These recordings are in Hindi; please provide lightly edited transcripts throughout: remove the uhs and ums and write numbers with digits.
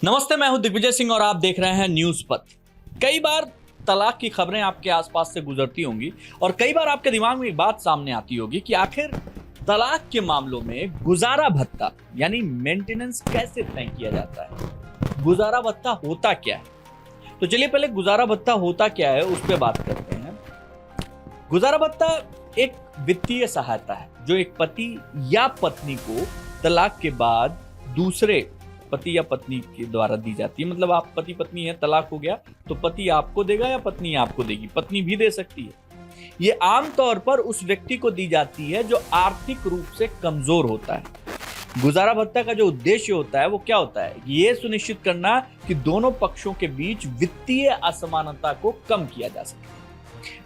नमस्ते, मैं हूं दिग्विजय सिंह और आप देख रहे हैं न्यूज पथ। कई बार तलाक की खबरें आपके आसपास से गुजरती होंगी और कई बार आपके दिमाग में एक बात सामने आती होगी कि आखिर तलाक के मामलों में गुजारा भत्ता यानी मेंटेनेंस कैसे तय किया जाता है। गुजारा भत्ता होता क्या है? तो चलिए पहले गुजारा भत्ता होता क्या है उस पर बात करते हैं। गुजारा भत्ता एक वित्तीय सहायता है जो एक पति या पत्नी को तलाक के बाद दूसरे पति या पत्नी के द्वारा दी जाती है। मतलब आप पति पत्नी है, तलाक हो गया तो पति आपको देगा या पत्नी आपको देगी, पत्नी भी दे सकती है। ये आमतौर पर उस व्यक्ति को दी जाती है जो आर्थिक रूप से कमजोर होता है। गुजारा भत्ता का जो उद्देश्य होता है वो क्या होता है? ये सुनिश्चित करना कि दोनों पक्षों के बीच वित्तीय असमानता को कम किया जा सके।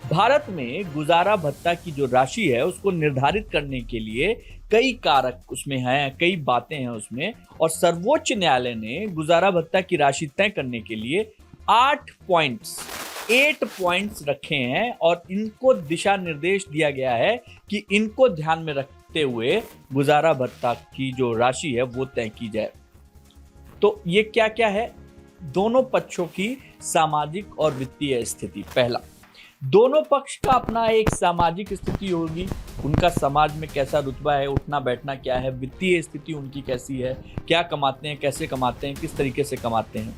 भारत में गुजारा भत्ता की जो राशि है उसको निर्धारित करने के लिए कई कारक उसमें हैं, कई बातें हैं उसमें, और सर्वोच्च न्यायालय ने गुजारा भत्ता की राशि तय करने के लिए 8 पॉइंट्स रखे हैं और इनको दिशा निर्देश दिया गया है कि इनको ध्यान में रखते हुए गुजारा भत्ता की जो राशि है वो तय की जाए। तो ये क्या क्या है? दोनों पक्षों की सामाजिक और वित्तीय स्थिति। पहला, दोनों पक्ष का अपना एक सामाजिक स्थिति होगी, उनका समाज में कैसा रुतबा है, उठना बैठना क्या है, वित्तीय स्थिति उनकी कैसी है, क्या कमाते हैं, कैसे कमाते हैं, किस तरीके से कमाते हैं।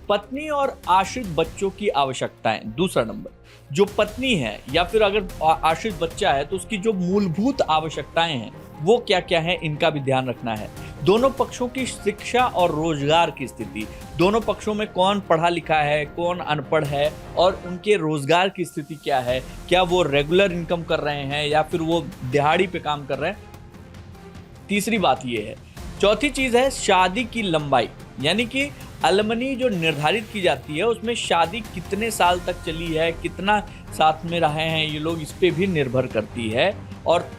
पत्नी और आश्रित बच्चों की आवश्यकताएं। दूसरा नंबर, जो पत्नी है या फिर अगर आश्रित बच्चा है तो उसकी जो मूलभूत आवश्यकताएं हैं वो क्या क्या है, इनका भी ध्यान रखना है। दोनों पक्षों की शिक्षा और रोजगार की स्थिति, दोनों पक्षों में कौन पढ़ा लिखा है, कौन अनपढ़ है और उनके रोजगार की स्थिति क्या है, क्या वो रेगुलर इनकम कर रहे हैं या फिर वो दिहाड़ी पे काम कर रहे हैं। तीसरी बात ये है। चौथी चीज है शादी की लंबाई, यानी कि एलिमनी जो निर्धारित की जाती है उसमें शादी कितने साल तक चली है, कितना साथ में रहे हैं ये लोग, इस पे भी निर्भर करती है। और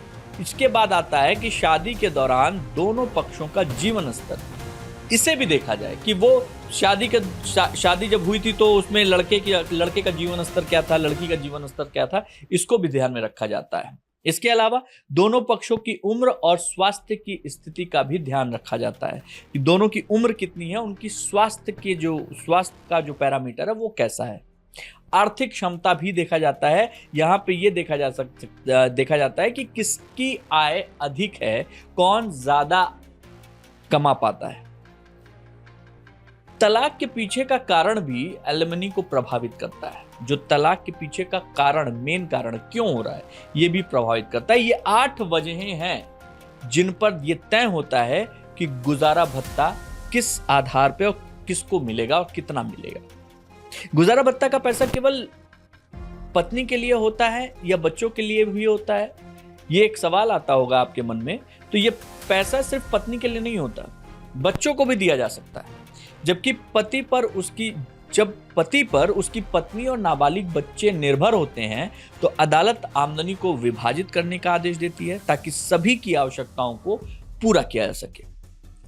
इसके बाद आता है कि शादी के दौरान दोनों पक्षों का जीवन स्तर, इसे भी देखा जाए कि वो शादी जब हुई थी तो उसमें लड़के का जीवन स्तर क्या था, लड़की का जीवन स्तर क्या था, इसको भी ध्यान में रखा जाता है। इसके अलावा दोनों पक्षों की उम्र और स्वास्थ्य की स्थिति का भी ध्यान रखा जाता है कि दोनों की उम्र कितनी है, उनकी स्वास्थ्य का जो पैरामीटर है वो कैसा है। आर्थिक क्षमता भी देखा जाता है। यहाँ पे ये देखा जाता है कि किसकी आय अधिक है, कौन ज्यादा कमा पाता है। तलाक के पीछे का कारण भी एलिमनी को प्रभावित करता है। जो तलाक के पीछे का कारण, मेन कारण क्यों हो रहा है, ये भी प्रभावित करता है। ये 8 वजहें हैं जिन पर यह तय होता है कि गुजारा भत्ता किस आधार पे और किसको मिलेगा और कितना मिलेगा। गुजारा भत्ता का पैसा केवल पत्नी के लिए होता है या बच्चों के लिए भी होता है? ये एक सवाल आता होगा आपके मन में। तो ये पैसा सिर्फ पत्नी के लिए नहीं होता, बच्चों को भी दिया जा सकता है। जबकि जब पति पर उसकी पत्नी और नाबालिग बच्चे निर्भर होते हैं तो अदालत आमदनी को विभाजित करने का आदेश देती है ताकि सभी की आवश्यकताओं को पूरा किया जा सके।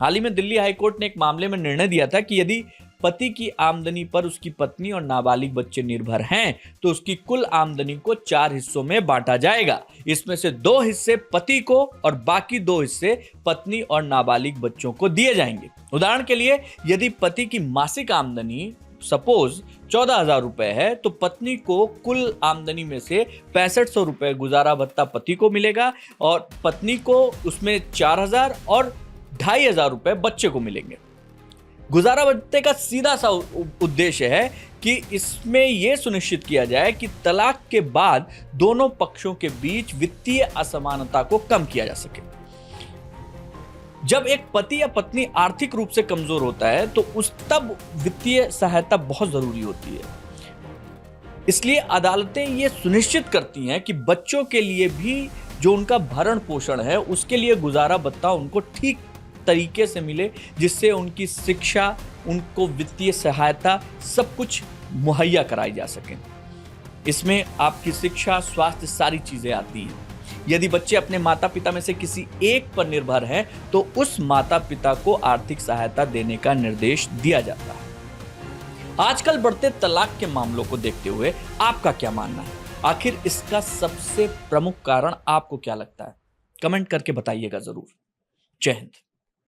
हाल ही में दिल्ली हाईकोर्ट ने एक मामले में निर्णय दिया था कि यदि पति की आमदनी पर उसकी पत्नी और नाबालिग बच्चे निर्भर हैं तो उसकी कुल आमदनी को 4 हिस्सों में बांटा जाएगा। इसमें से 2 हिस्से पति को और बाकी 2 हिस्से पत्नी और नाबालिग बच्चों को दिए जाएंगे। उदाहरण के लिए, यदि पति की मासिक आमदनी सपोज 14,000 रुपए है तो पत्नी को कुल आमदनी में से 6500 रुपए गुजारा भत्ता पति को मिलेगा और पत्नी को उसमें 4,000 और 2,500 रुपए बच्चे को मिलेंगे। गुजारा भत्ते का सीधा सा उद्देश्य है कि इसमें यह सुनिश्चित किया जाए कि तलाक के बाद दोनों पक्षों के बीच वित्तीय असमानता को कम किया जा सके। जब एक पति या पत्नी आर्थिक रूप से कमजोर होता है तो तब वित्तीय सहायता बहुत जरूरी होती है। इसलिए अदालतें ये सुनिश्चित करती हैं कि बच्चों के लिए भी जो उनका भरण पोषण है उसके लिए गुजारा भत्ता उनको ठीक तरीके से मिले, जिससे उनकी शिक्षा, उनको वित्तीय सहायता सब कुछ मुहैया कराई जा सके। इसमें आपकी शिक्षा, स्वास्थ्य, सारी चीजें आती हैं। यदि बच्चे अपने माता पिता में से किसी एक पर निर्भर हैं तो उस माता पिता को आर्थिक सहायता देने का निर्देश दिया जाता है। आजकल बढ़ते तलाक के मामलों को देखते हुए आपका क्या मानना है? आखिर इसका सबसे प्रमुख कारण आपको क्या लगता है? कमेंट करके बताइएगा जरूर। जय हिंद।